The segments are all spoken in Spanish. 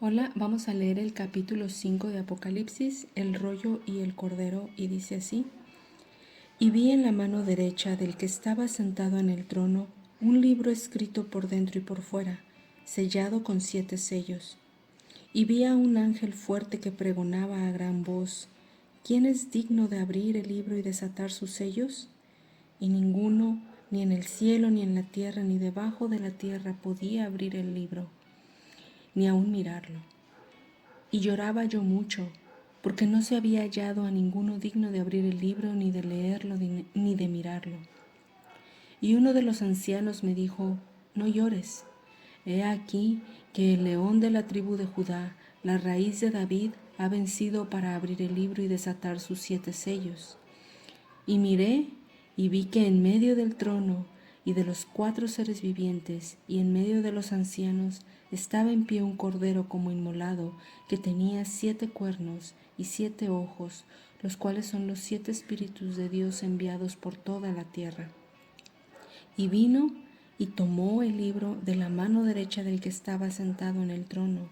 Hola, vamos a leer el capítulo 5 de Apocalipsis, el rollo y el cordero, y dice así: Y vi en la mano derecha del que estaba sentado en el trono un libro escrito por dentro y por fuera, sellado con 7 sellos. Y vi a un ángel fuerte que pregonaba a gran voz: ¿Quién es digno de abrir el libro y desatar sus sellos? Y ninguno, ni en el cielo, ni en la tierra, ni debajo de la tierra, podía abrir el libro, ni aun mirarlo. Y lloraba yo mucho, porque no se había hallado a ninguno digno de abrir el libro, ni de leerlo, ni de mirarlo. Y uno de los ancianos me dijo: No llores. He aquí que el león de la tribu de Judá, la raíz de David, ha vencido para abrir el libro y desatar sus 7 sellos. Y miré y vi que en medio del trono y de los 4 seres vivientes y en medio de los ancianos estaba en pie un cordero como inmolado, que tenía 7 cuernos y 7 ojos, los cuales son los 7 espíritus de Dios enviados por toda la tierra. Y vino y tomó el libro de la mano derecha del que estaba sentado en el trono.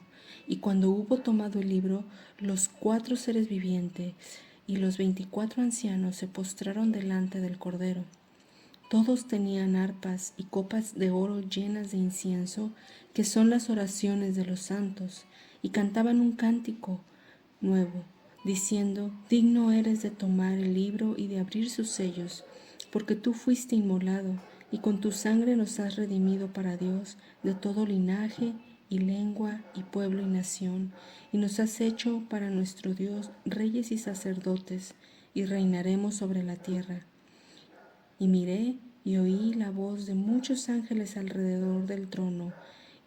Y cuando hubo tomado el libro, los 4 seres vivientes y los 24 ancianos se postraron delante del Cordero. Todos tenían arpas y copas de oro llenas de incienso, que son las oraciones de los santos, y cantaban un cántico nuevo, diciendo: Digno eres de tomar el libro y de abrir sus sellos, porque tú fuiste inmolado, y con tu sangre nos has redimido para Dios de todo linaje y lengua y pueblo y nación, y nos has hecho para nuestro Dios reyes y sacerdotes, y reinaremos sobre la tierra. Y miré y oí la voz de muchos ángeles alrededor del trono,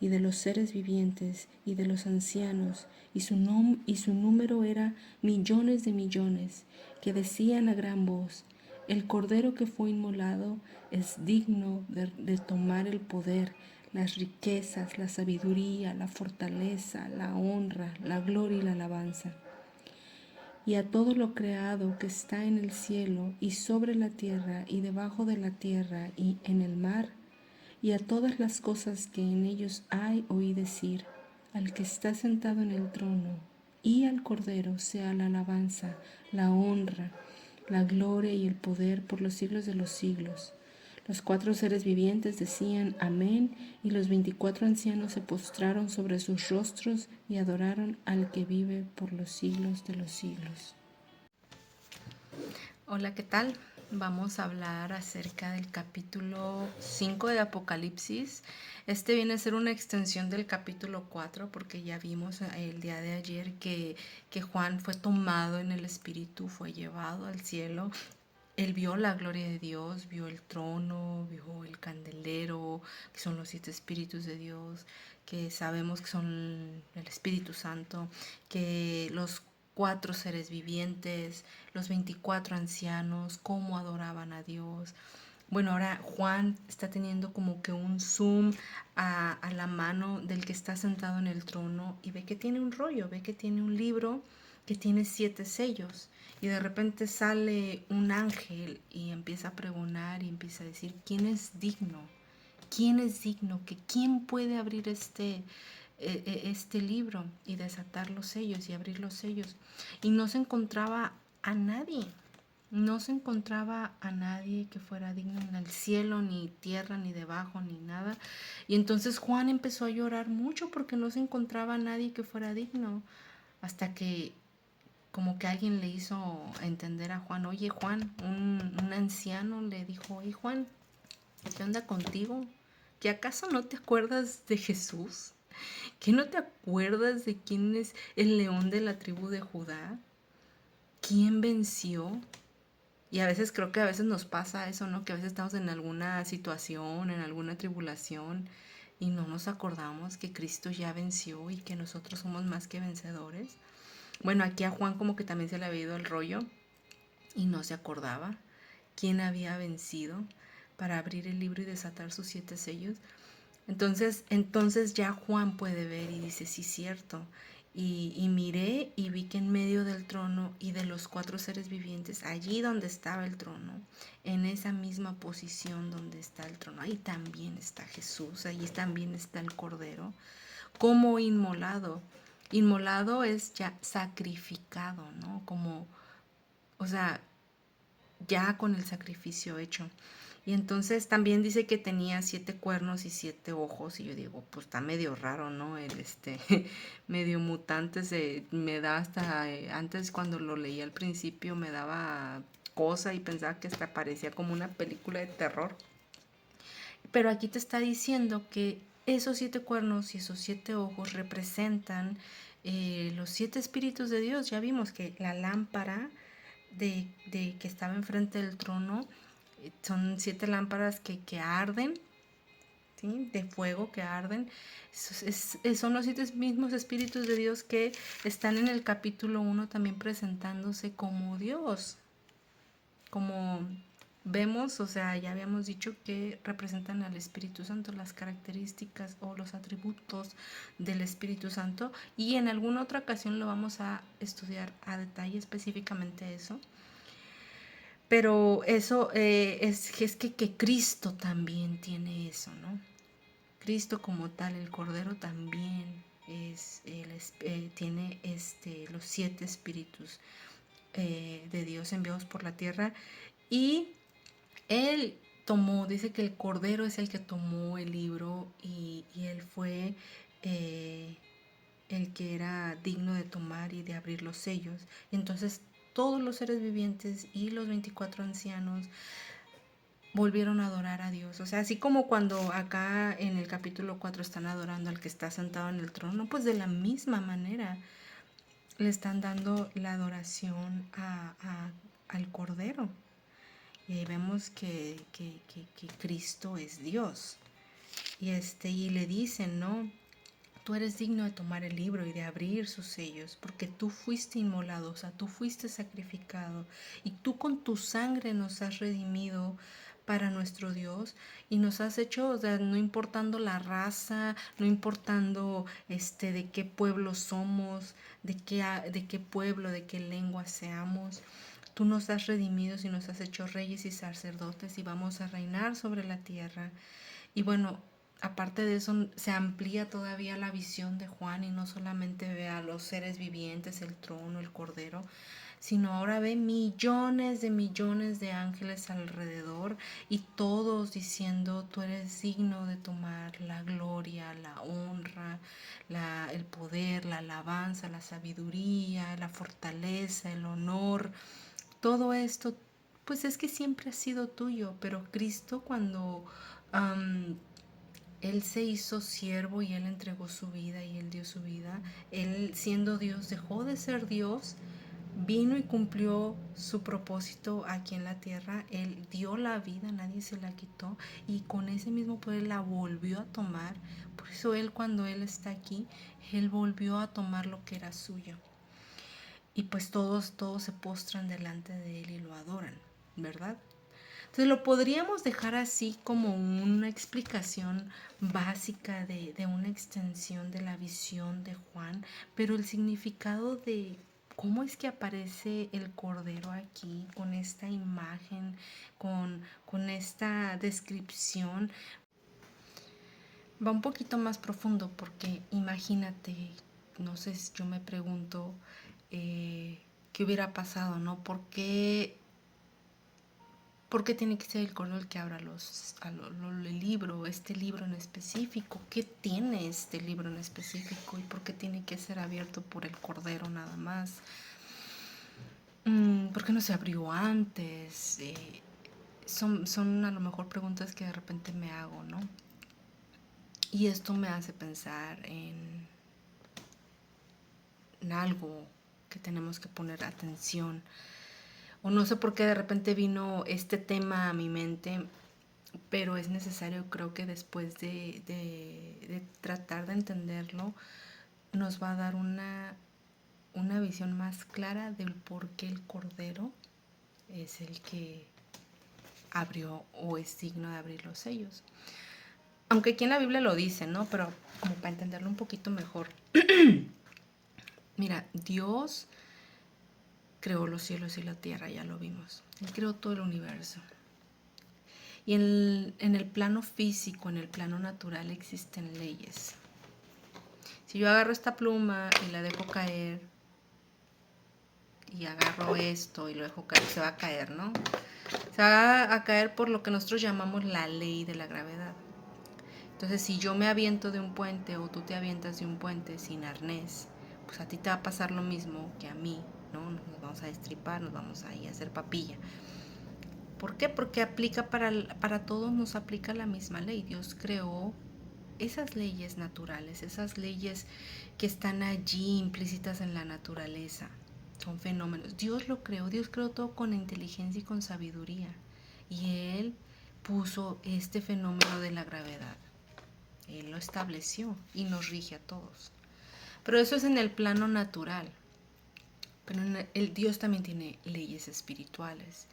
y de los seres vivientes, y de los ancianos, y su número era millones de millones, que decían a gran voz: El Cordero que fue inmolado es digno de tomar el poder, las riquezas, la sabiduría, la fortaleza, la honra, la gloria y la alabanza. Y a todo lo creado que está en el cielo y sobre la tierra y debajo de la tierra y en el mar, y a todas las cosas que en ellos hay, oí decir: Al que está sentado en el trono y al Cordero sea la alabanza, la honra, la gloria y el poder por los siglos de los siglos. Los 4 seres vivientes decían: Amén, y los 24 ancianos se postraron sobre sus rostros y adoraron al que vive por los siglos de los siglos. Hola, ¿qué tal? Vamos a hablar acerca del capítulo 5 de Apocalipsis. Este viene a ser una extensión del capítulo 4, porque ya vimos el día de ayer que Juan fue tomado en el Espíritu, fue llevado al cielo. Él vio la gloria de Dios, vio el trono, vio el candelero, que son los 7 espíritus de Dios, que sabemos que son el Espíritu Santo, que los 4 seres vivientes, los 24 ancianos, cómo adoraban a Dios. Bueno, ahora Juan está teniendo como que un zoom a la mano del que está sentado en el trono y ve que tiene un rollo, ve que tiene un libro que tiene 7 sellos. Y de repente sale un ángel y empieza a pregonar y empieza a decir: ¿Quién es digno? ¿Quién es digno? ¿Quién puede abrir este libro y desatar los sellos y abrir los sellos? Y no se encontraba a nadie. No se encontraba a nadie que fuera digno en el cielo, ni tierra, ni debajo, ni nada. Y entonces Juan empezó a llorar mucho porque no se encontraba a nadie que fuera digno. Hasta que como que alguien le hizo entender a Juan: Oye, Juan, un anciano le dijo: Oye, Juan, ¿qué onda contigo? ¿Que acaso no te acuerdas de Jesús? ¿Que no te acuerdas de quién es el león de la tribu de Judá? ¿Quién venció? Y a veces creo que a veces nos pasa eso, ¿no? Que a veces estamos en alguna situación, en alguna tribulación, y no nos acordamos que Cristo ya venció y que nosotros somos más que vencedores. Bueno, aquí a Juan como que también se le había ido el rollo y no se acordaba quién había vencido para abrir el libro y desatar sus 7 sellos. Entonces ya Juan puede ver y dice: sí, cierto. Y miré y vi que en medio del trono y de los 4 seres vivientes, allí donde estaba el trono, en esa misma posición donde está el trono, ahí también está Jesús, allí también está el Cordero, como inmolado. Inmolado es ya sacrificado, ¿no? Como, o sea, ya con el sacrificio hecho. Y entonces también dice que tenía 7 cuernos y 7 ojos. Y yo digo, pues está medio raro, ¿no? El medio mutante me da hasta, antes cuando lo leí al principio me daba cosa y pensaba que hasta parecía como una película de terror. Pero aquí te está diciendo que esos 7 cuernos y esos 7 ojos representan los 7 espíritus de Dios. Ya vimos que la lámpara de que estaba enfrente del trono son 7 lámparas que arden, ¿sí? De fuego que arden. Son los 7 mismos espíritus de Dios que están en el capítulo 1 también presentándose como Dios. Como vemos, o sea, ya habíamos dicho que representan al Espíritu Santo, las características o los atributos del Espíritu Santo, y en alguna otra ocasión lo vamos a estudiar a detalle específicamente eso. Pero eso es que Cristo también tiene eso, ¿no? Cristo como tal, el Cordero también tiene los 7 espíritus de Dios enviados por la tierra. Y él dice que el Cordero es el que tomó el libro y él fue el que era digno de tomar y de abrir los sellos. Y entonces todos los seres vivientes y los 24 ancianos volvieron a adorar a Dios. O sea, así como cuando acá en el capítulo 4 están adorando al que está sentado en el trono, pues de la misma manera le están dando la adoración al Cordero. Y ahí vemos que Cristo es Dios. Y le dicen, ¿no? Tú eres digno de tomar el libro y de abrir sus sellos, porque tú fuiste inmolado, o sea, tú fuiste sacrificado, y tú con tu sangre nos has redimido para nuestro Dios, y nos has hecho, o sea, no importando la raza, no importando de qué pueblo somos, de qué pueblo, de qué lengua seamos. Tú nos has redimido y nos has hecho reyes y sacerdotes y vamos a reinar sobre la tierra. Y bueno, aparte de eso, se amplía todavía la visión de Juan y no solamente ve a los seres vivientes, el trono, el cordero, sino ahora ve millones de ángeles alrededor y todos diciendo, tú eres digno de tomar la gloria, la honra, el poder, la alabanza, la sabiduría, la fortaleza, el honor. Todo esto, pues es que siempre ha sido tuyo, pero Cristo cuando Él se hizo siervo y Él entregó su vida y Él dio su vida, Él siendo Dios dejó de ser Dios, vino y cumplió su propósito aquí en la tierra. Él dio la vida, nadie se la quitó, y con ese mismo poder la volvió a tomar. Por eso Él, cuando Él está aquí, Él volvió a tomar lo que era suyo. Y pues todos se postran delante de Él y lo adoran, ¿verdad? Entonces lo podríamos dejar así como una explicación básica de una extensión de la visión de Juan, pero el significado de cómo es que aparece el Cordero aquí, con esta imagen, con esta descripción, va un poquito más profundo, porque imagínate, no sé, yo me pregunto qué hubiera pasado, ¿no? ¿Por qué tiene que ser el Cordero el que abra el libro, este libro en específico? ¿Qué tiene este libro en específico? ¿Y por qué tiene que ser abierto por el Cordero nada más? ¿Por qué no se abrió antes? Son a lo mejor preguntas que de repente me hago, ¿no? Y esto me hace pensar en algo que tenemos que poner atención. O no sé por qué de repente vino este tema a mi mente, pero es necesario, creo que después de tratar de entenderlo, nos va a dar una visión más clara del por qué el Cordero es el que abrió o es digno de abrir los sellos. Aunque aquí en la Biblia lo dice, ¿no? Pero como para entenderlo un poquito mejor. Mira, Dios creó los cielos y la tierra, ya lo vimos. Él creó todo el universo. Y en el plano físico, en el plano natural, existen leyes. Si yo agarro esta pluma y la dejo caer, y agarro esto y lo dejo caer, se va a caer, ¿no? Se va a caer por lo que nosotros llamamos la ley de la gravedad. Entonces, si yo me aviento de un puente o tú te avientas de un puente sin arnés, pues a ti te va a pasar lo mismo que a mí, ¿no? Nos vamos a destripar, nos vamos a ir a hacer papilla. ¿Por qué? Porque aplica para todos, nos aplica la misma ley. Dios creó esas leyes naturales, esas leyes que están allí implícitas en la naturaleza. Son fenómenos. Dios lo creó, Dios creó todo con inteligencia y con sabiduría. Y Él puso este fenómeno de la gravedad. Él lo estableció y nos rige a todos. Pero eso es en el plano natural. Pero el Dios también tiene leyes espirituales.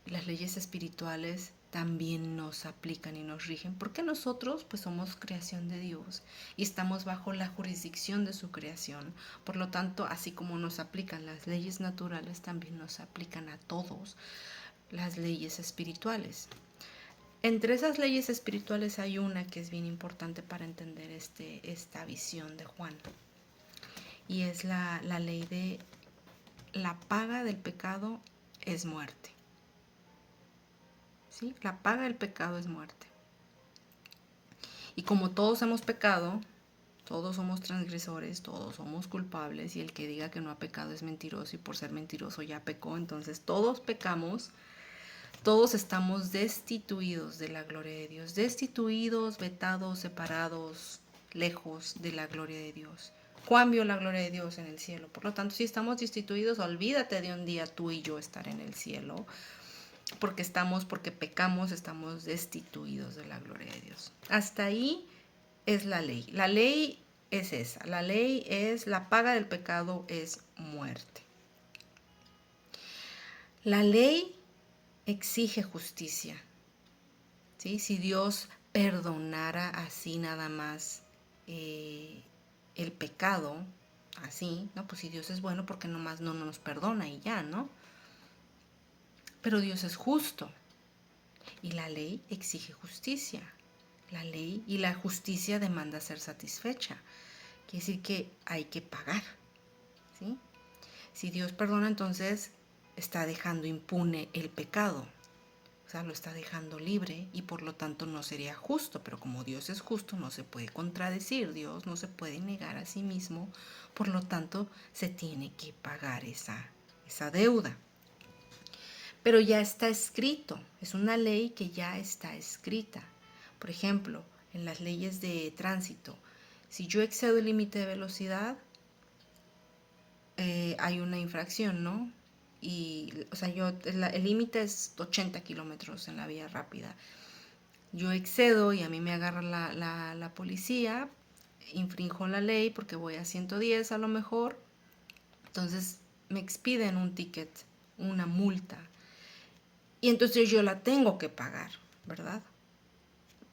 Y las leyes espirituales también nos aplican y nos rigen, porque nosotros pues somos creación de Dios y estamos bajo la jurisdicción de su creación. Por lo tanto, así como nos aplican las leyes naturales, también nos aplican a todos las leyes espirituales. Entre esas leyes espirituales hay una que es bien importante para entender esta visión de Juan, y es la ley de la paga del pecado es muerte. ¿Sí? La paga del pecado es muerte. Y como todos hemos pecado, todos somos transgresores, todos somos culpables, y el que diga que no ha pecado es mentiroso, y por ser mentiroso ya pecó. Entonces todos pecamos, todos estamos destituidos de la gloria de Dios, destituidos, vetados, separados, lejos de la gloria de Dios. Juan vio la gloria de Dios en el cielo. Por lo tanto, si estamos destituidos, olvídate de un día tú y yo estar en el cielo. Porque pecamos, estamos destituidos de la gloria de Dios. Hasta ahí es la ley. La ley es esa. La ley es la paga del pecado es muerte. La ley exige justicia. ¿Sí? Si Dios perdonara así nada más el pecado, así, ¿no? Pues si Dios es bueno, ¿por qué nomás no nos perdona y ya, ¿no? Pero Dios es justo. Y la ley exige justicia. La ley y la justicia demanda ser satisfecha. Quiere decir que hay que pagar. ¿Sí? Si Dios perdona, entonces está dejando impune el pecado. O sea, lo está dejando libre y por lo tanto no sería justo. Pero como Dios es justo, no se puede contradecir. Dios no se puede negar a sí mismo. Por lo tanto, se tiene que pagar esa deuda. Pero ya está escrito, es una ley que ya está escrita. Por ejemplo, en las leyes de tránsito, si yo excedo el límite de velocidad, hay una infracción, ¿no? Y, o sea, el límite es 80 kilómetros en la vía rápida. Yo excedo y a mí me agarra la policía, infrinjo la ley porque voy a 110 a lo mejor, entonces me expiden un ticket, una multa. Y entonces yo la tengo que pagar, ¿verdad?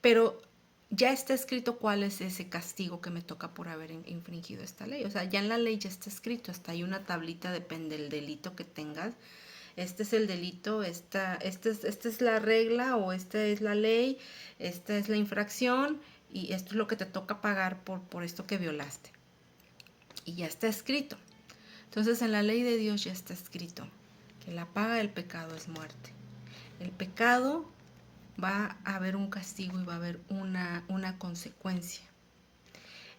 Pero ya está escrito cuál es ese castigo que me toca por haber infringido esta ley. O sea, ya en la ley ya está escrito, hasta hay una tablita, depende del delito que tengas. Este es el delito, esta es la regla o esta es la ley, esta es la infracción y esto es lo que te toca pagar por esto que violaste. Y ya está escrito. Entonces en la ley de Dios ya está escrito que la paga del pecado es muerte. El pecado va a haber un castigo y va a haber una consecuencia.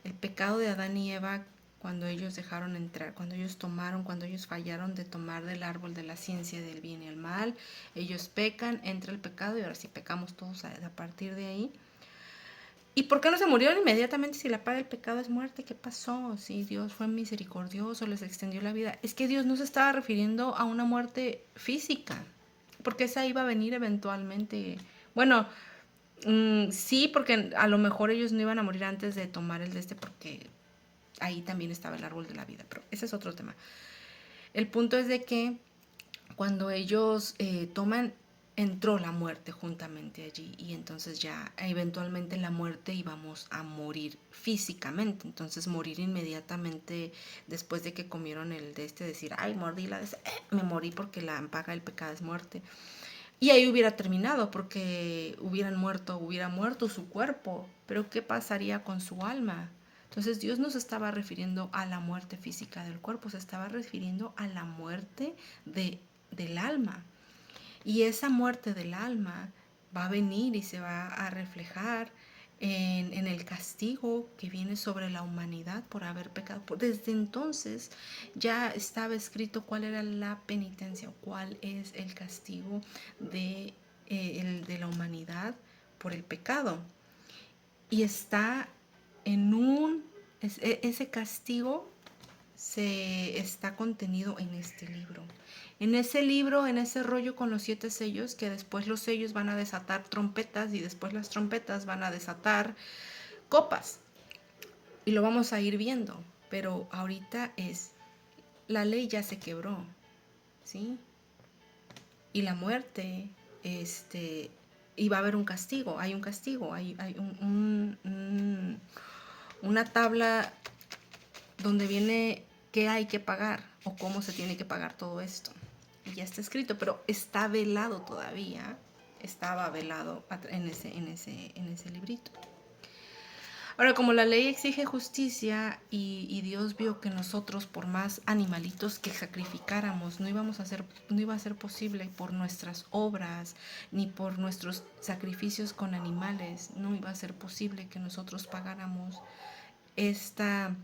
El pecado de Adán y Eva, cuando ellos dejaron entrar, cuando ellos fallaron de tomar del árbol de la ciencia del bien y el mal, ellos pecan, entra el pecado y ahora sí pecamos todos a partir de ahí. ¿Y por qué no se murieron inmediatamente si la paga del pecado es muerte? ¿Qué pasó? Si Dios fue misericordioso, les extendió la vida. Es que Dios no se estaba refiriendo a una muerte física, porque esa iba a venir eventualmente. Bueno, sí, porque a lo mejor ellos no iban a morir antes de tomar el de porque ahí también estaba el árbol de la vida, pero ese es otro tema. El punto es de que cuando ellos toman, entró la muerte juntamente allí y entonces ya eventualmente la muerte íbamos a morir físicamente, entonces morir inmediatamente después de que comieron el de decir, ay, mordí la de me morí porque la paga del pecado es muerte. Y ahí hubiera terminado porque hubiera muerto su cuerpo, pero ¿qué pasaría con su alma? Entonces Dios no se estaba refiriendo a la muerte física del cuerpo, se estaba refiriendo a la muerte del alma. Y esa muerte del alma va a venir y se va a reflejar en el castigo que viene sobre la humanidad por haber pecado. Desde entonces ya estaba escrito cuál era la penitencia, cuál es el castigo de la humanidad por el pecado. Y está ese castigo se está contenido en este libro. En ese libro, en ese rollo con los 7 sellos, que después los sellos van a desatar trompetas y después las trompetas van a desatar copas. Y lo vamos a ir viendo. Pero ahorita la ley ya se quebró, ¿sí? Y la muerte, y va a haber un castigo, hay un castigo, hay una tabla donde viene qué hay que pagar o cómo se tiene que pagar todo esto. Y ya está escrito, pero está velado todavía. Estaba velado en ese librito. Ahora, como la ley exige justicia y Dios vio que nosotros, por más animalitos que sacrificáramos, no iba a ser posible por nuestras obras ni por nuestros sacrificios con animales, no iba a ser posible que nosotros pagáramos esta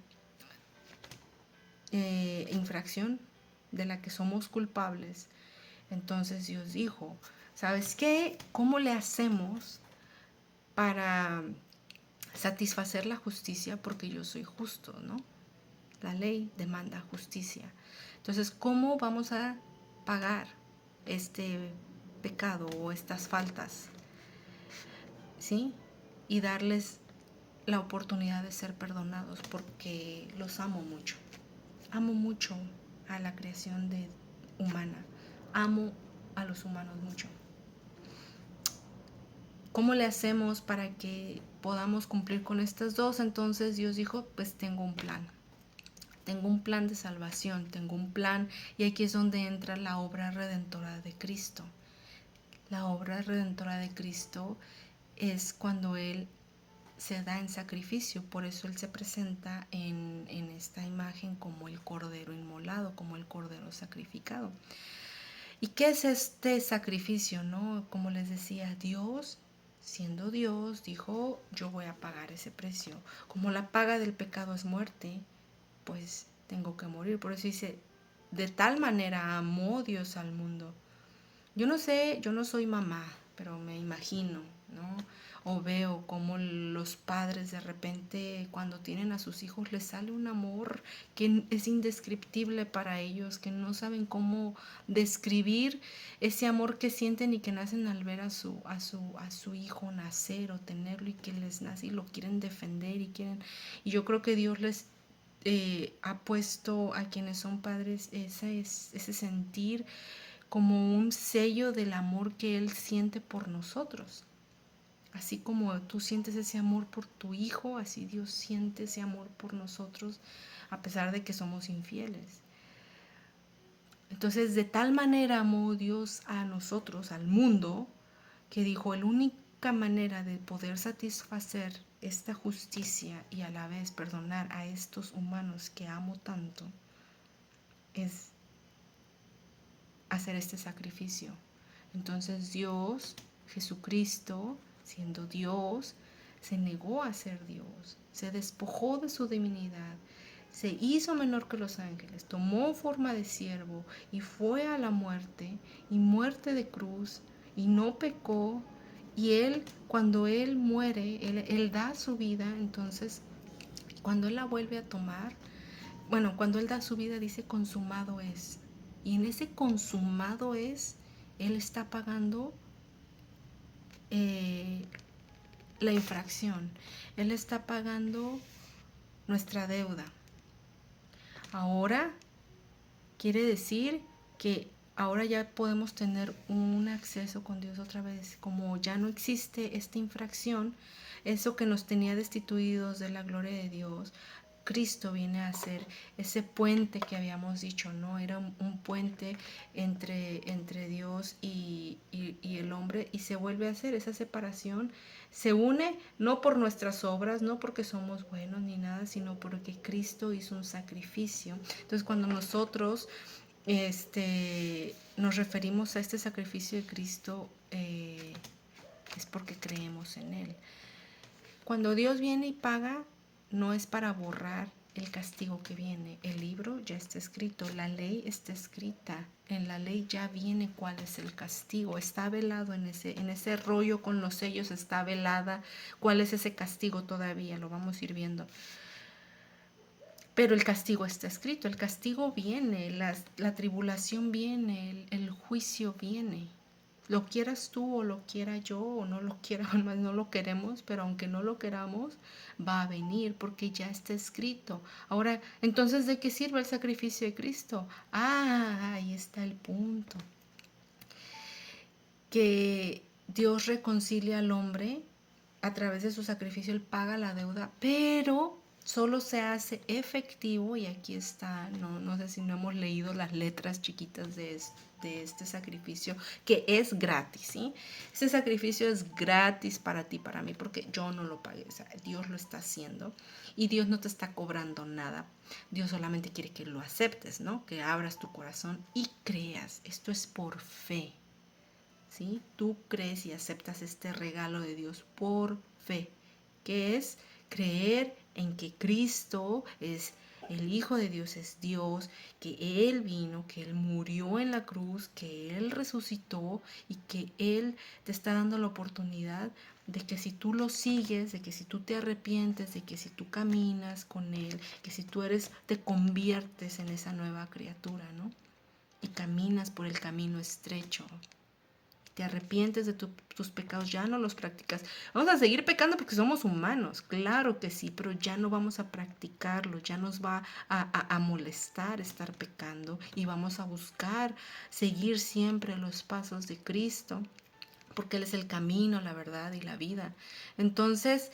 infracción de la que somos culpables. Entonces Dios dijo, ¿sabes qué? ¿Cómo le hacemos para satisfacer la justicia? Porque yo soy justo, ¿no? La ley demanda justicia. Entonces, ¿cómo vamos a pagar este pecado o estas faltas? ¿Sí? Y darles la oportunidad de ser perdonados, porque los amo mucho. Amo mucho a la creación humana. Amo a los humanos mucho. ¿Cómo le hacemos para que podamos cumplir con estas dos? Entonces Dios dijo, pues tengo un plan. Tengo un plan de salvación, tengo un plan, y aquí es donde entra la obra redentora de Cristo. La obra redentora de Cristo es cuando Él se da en sacrificio, por eso Él se presenta en esta imagen como el cordero inmolado, como el cordero sacrificado. ¿Y qué es este sacrificio, no? Como les decía, Dios, siendo Dios, dijo, yo voy a pagar ese precio. Como la paga del pecado es muerte, pues tengo que morir. Por eso dice, de tal manera amó Dios al mundo. Yo no sé, yo no soy mamá, pero me imagino, ¿no? O veo como los padres de repente cuando tienen a sus hijos les sale un amor que es indescriptible para ellos, que no saben cómo describir ese amor que sienten y que nacen al ver a su hijo nacer o tenerlo, y que les nace y lo quieren defender y yo creo que Dios les ha puesto a quienes son padres ese sentir como un sello del amor que Él siente por nosotros. Así como tú sientes ese amor por tu hijo, así Dios siente ese amor por nosotros, a pesar de que somos infieles. Entonces, de tal manera amó Dios a nosotros, al mundo, que dijo, la única manera de poder satisfacer esta justicia y a la vez perdonar a estos humanos que amo tanto, es hacer este sacrificio. Entonces Dios, Jesucristo, siendo Dios, se negó a ser Dios, se despojó de su divinidad, se hizo menor que los ángeles, tomó forma de siervo y fue a la muerte, y muerte de cruz, y no pecó. Y Él, cuando Él muere, Él da su vida. Entonces, cuando Él la vuelve a tomar, cuando Él da su vida dice consumado es. Y en ese consumado es, Él está pagando la infracción. Él está pagando nuestra deuda. Ahora quiere decir que ahora ya podemos tener un acceso con Dios otra vez. Como ya no existe esta infracción, eso que nos tenía destituidos de la gloria de Dios, Cristo viene a ser ese puente que habíamos dicho, ¿no? Era un puente entre Dios y el hombre, y se vuelve a hacer esa separación. Se une no por nuestras obras, no porque somos buenos ni nada, sino porque Cristo hizo un sacrificio. Entonces, cuando nosotros nos referimos a este sacrificio de Cristo, es porque creemos en Él. Cuando Dios viene y paga, no es para borrar el castigo que viene. El libro ya está escrito, la ley está escrita. En la ley ya viene cuál es el castigo. Está velado en ese rollo con los sellos, está velada cuál es ese castigo todavía. Lo vamos a ir viendo. Pero el castigo está escrito, el castigo viene, la tribulación viene, el juicio viene. Lo quieras tú o lo quiera yo o no lo quiera, más no lo queremos, pero aunque no lo queramos, va a venir porque ya está escrito. Ahora, entonces, ¿de qué sirve el sacrificio de Cristo? Ahí está el punto. Que Dios reconcilia al hombre a través de su sacrificio, Él paga la deuda, pero solo se hace efectivo, y aquí está, no sé si no hemos leído las letras chiquitas de este sacrificio, que es gratis, ¿sí? Ese sacrificio es gratis para ti, para mí, porque yo no lo pagué, o sea, Dios lo está haciendo y Dios no te está cobrando nada. Dios solamente quiere que lo aceptes, ¿no? Que abras tu corazón y creas. Esto es por fe. ¿Sí? Tú crees y aceptas este regalo de Dios por fe, que es creer en que Cristo es el Hijo de Dios, es Dios, que Él vino, que Él murió en la cruz, que Él resucitó y que Él te está dando la oportunidad de que si tú lo sigues, de que si tú te arrepientes, de que si tú caminas con Él, que si tú te conviertes en esa nueva criatura, ¿no? Y caminas por el camino estrecho, te arrepientes de tus pecados, ya no los practicas. Vamos a seguir pecando porque somos humanos, claro que sí, pero ya no vamos a practicarlo, ya nos va a molestar estar pecando y vamos a buscar seguir siempre los pasos de Cristo, porque Él es el camino, la verdad y la vida. Entonces,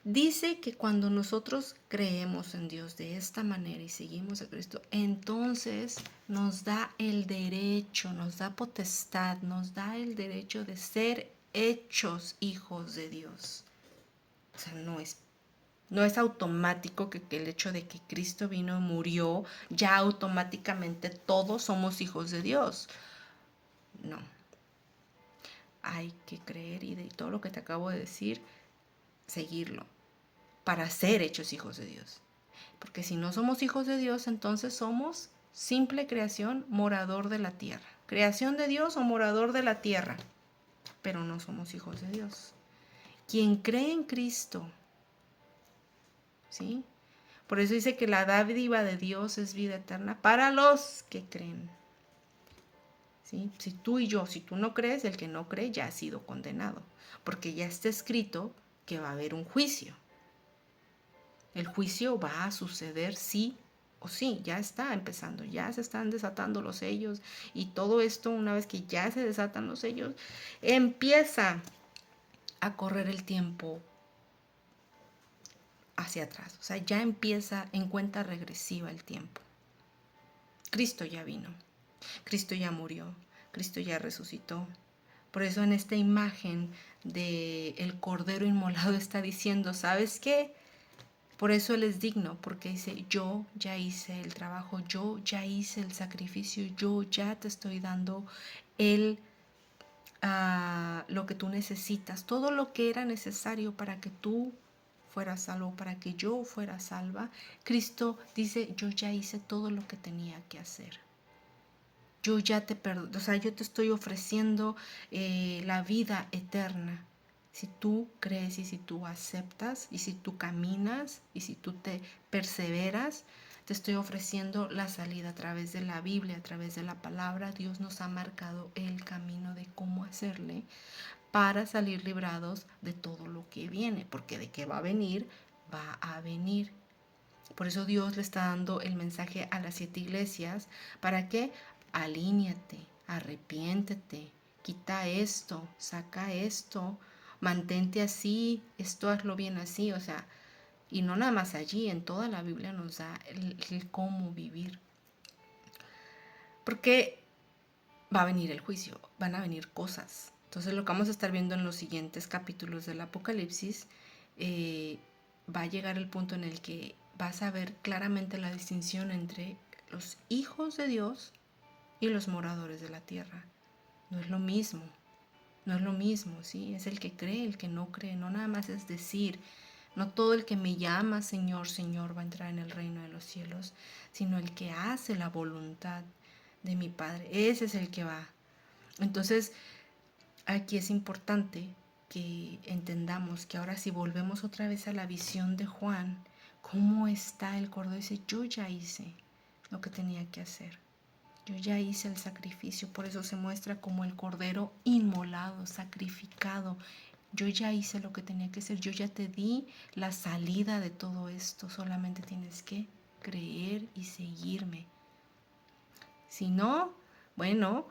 dice que cuando nosotros creemos en Dios de esta manera y seguimos a Cristo, entonces nos da el derecho, nos da potestad, nos da el derecho de ser hechos hijos de Dios. O sea, no es automático que el hecho de que Cristo vino y murió, ya automáticamente todos somos hijos de Dios. No. Hay que creer y de todo lo que te acabo de decir, seguirlo para ser hechos hijos de Dios. Porque si no somos hijos de Dios, entonces somos simple creación, morador de la tierra. Creación de Dios o morador de la tierra. Pero no somos hijos de Dios. Quien cree en Cristo, ¿sí? Por eso dice que la dádiva de Dios es vida eterna para los que creen. ¿Sí? Si tú y yo, si tú no crees, el que no cree ya ha sido condenado. Porque ya está escrito que va a haber un juicio. El juicio va a suceder sí o sí, ya está empezando, ya se están desatando los sellos y todo esto, una vez que ya se desatan los sellos, empieza a correr el tiempo hacia atrás. O sea, ya empieza en cuenta regresiva el tiempo. Cristo ya vino, Cristo ya murió, Cristo ya resucitó. Por eso en esta imagen del Cordero inmolado está diciendo, ¿sabes qué? Por eso Él es digno, porque dice, yo ya hice el trabajo, yo ya hice el sacrificio, yo ya te estoy dando lo que tú necesitas, todo lo que era necesario para que tú fueras salvo, para que yo fuera salva. Cristo dice, yo ya hice todo lo que tenía que hacer. Yo ya te perdono, o sea, yo te estoy ofreciendo la vida eterna. Si tú crees y si tú aceptas y si tú caminas y si tú te perseveras, te estoy ofreciendo la salida a través de la Biblia, a través de la palabra. Dios nos ha marcado el camino de cómo hacerle para salir librados de todo lo que viene, porque de qué va a venir, va a venir. Por eso Dios le está dando el mensaje a las 7 iglesias. ¿Para qué? Alíñate, arrepiéntete, quita esto, saca esto, mantente así, esto hazlo bien así. O sea, Y no nada más allí, en toda la Biblia nos da el cómo vivir. Porque va a venir el juicio, van a venir cosas. Entonces lo que vamos a estar viendo en los siguientes capítulos del Apocalipsis, va a llegar el punto en el que vas a ver claramente la distinción entre los hijos de Dios y los moradores de la tierra. No es lo mismo, no es lo mismo, ¿sí? Es el que cree, el que no cree, no nada más es decir, no todo el que me llama Señor, Señor va a entrar en el reino de los cielos, sino el que hace la voluntad de mi Padre, ese es el que va. Entonces, aquí es importante que entendamos que ahora si volvemos otra vez a la visión de Juan, cómo está el cordero, dice, yo ya hice lo que tenía que hacer. Yo ya hice el sacrificio, por eso se muestra como el cordero inmolado, sacrificado. Yo ya hice lo que tenía que hacer, yo ya te di la salida de todo esto, solamente tienes que creer y seguirme. Si no, bueno,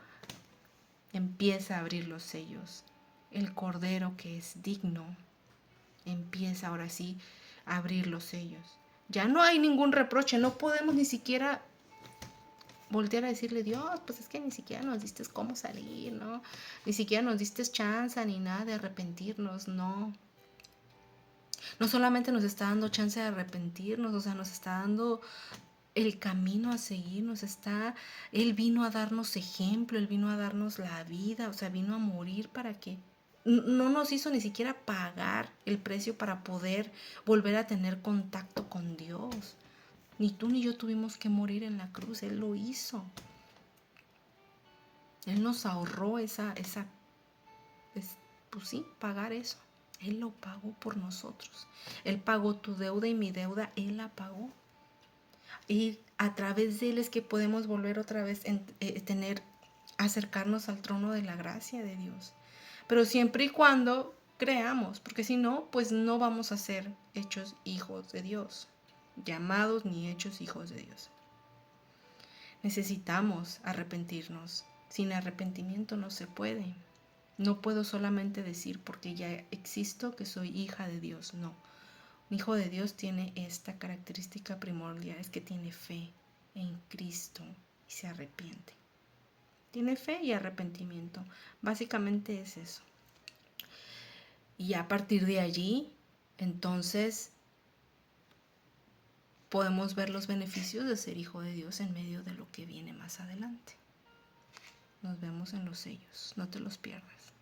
empieza a abrir los sellos. El cordero que es digno empieza ahora sí a abrir los sellos. Ya no hay ningún reproche, no podemos ni siquiera voltear a decirle, Dios, pues es que ni siquiera nos diste cómo salir, ¿no? Ni siquiera nos diste chance ni nada de arrepentirnos, no. No solamente nos está dando chance de arrepentirnos, o sea, nos está dando el camino a seguir, Él vino a darnos ejemplo, Él vino a darnos la vida, o sea, vino a morir para que no nos hizo ni siquiera pagar el precio para poder volver a tener contacto con Dios. Ni tú ni yo tuvimos que morir en la cruz, Él lo hizo. Él nos ahorró pues sí, pagar eso. Él lo pagó por nosotros. Él pagó tu deuda y mi deuda, Él la pagó. Y a través de Él es que podemos volver otra vez acercarnos al trono de la gracia de Dios. Pero siempre y cuando creamos, porque si no, pues no vamos a ser hechos hijos de Dios, llamados ni hechos hijos de Dios. Necesitamos arrepentirnos. Sin arrepentimiento no se puede. No puedo solamente decir porque ya existo que soy hija de Dios. No. Un hijo de Dios tiene esta característica primordial, es que tiene fe en Cristo y se arrepiente. Tiene fe y arrepentimiento. Básicamente es eso. Y a partir de allí, entonces, podemos ver los beneficios de ser hijo de Dios en medio de lo que viene más adelante. Nos vemos en los sellos, no te los pierdas.